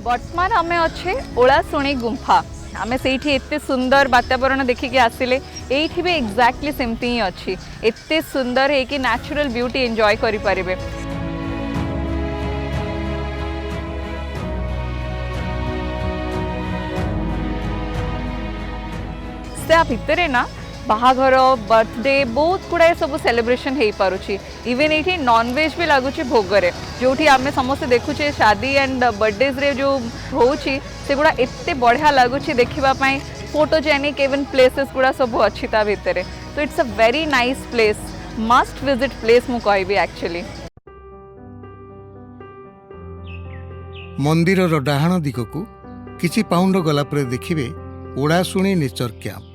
बर्तमान आम अच्छे ओलाशुणी गुंफा आम से एत सुंदर वातावरण देखिकी आसिले ये भी एक्जाक्टली सेमती ही अच्छी एत सुंदर है कि नेचुरल ब्यूटी एंजॉय करें। से भितर ना बाहाघर बर्थडे बहुत गुड़ाए सब सेलिब्रेशन हो पारुछि इवेन ये नॉनवेज भी लगुच भोगरे जो आम समस्त देखुचे शादी एंड बर्थडेज रे जो होउछि से गुड़ा एत्ते बढ़िया लगुच देखापी फोटोजेनिक इवन प्लेसेस गुड़ा सब अच्छी ता भितर तो it's a very nice place must visit place मु कहबी एक्चुअली। मंदिर डाहाण दिगकू किछि पाउंड गला पर देखिबे ओलाशुणी नेचर कैंप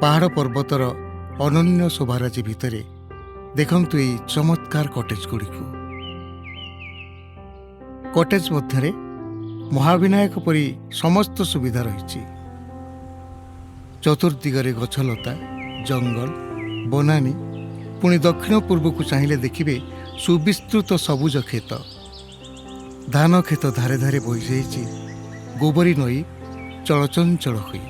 पहाड़ पर्वतर अनन्य शोभाराजी भितर देखंतु ये चमत्कार कटेज गुड़िक कटेज मध्य महाविनायक परी समस्त सुविधा रही चतुर्दिगरे गछलता जंगल बनानी पुणी दक्षिण पूर्व को चाहिए देखिए सुविस्तृत सबुज खेत धान खेत धारे धारे बही जाइए गोबरी नई चलचंचल हुई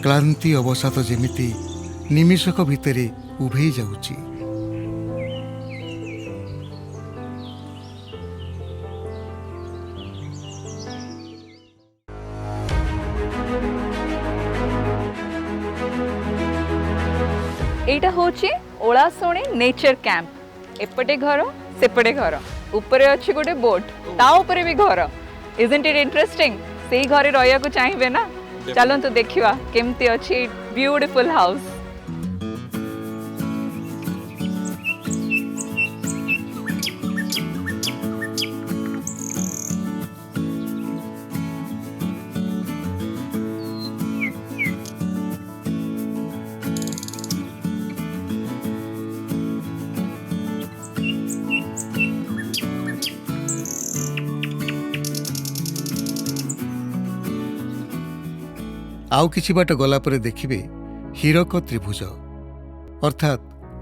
क्लांति अवसाद जेमिति निमिषक भितरे उभे जाउची। एटा होची ओलाशुणी नेचर कैंप एपटे घर सेपटे घर ऊपरे अच्छी गोटे बोट ता ऊपरे भी घर इजंट इट इंटरेस्टिंग से घरे रहिया को चाहिए ना चलंतु देखिवा केमती अच्छी ब्यूटीफुल हाउस। आउ किछि बाट गला परे देखिबे हीरक त्रिभुज अर्थात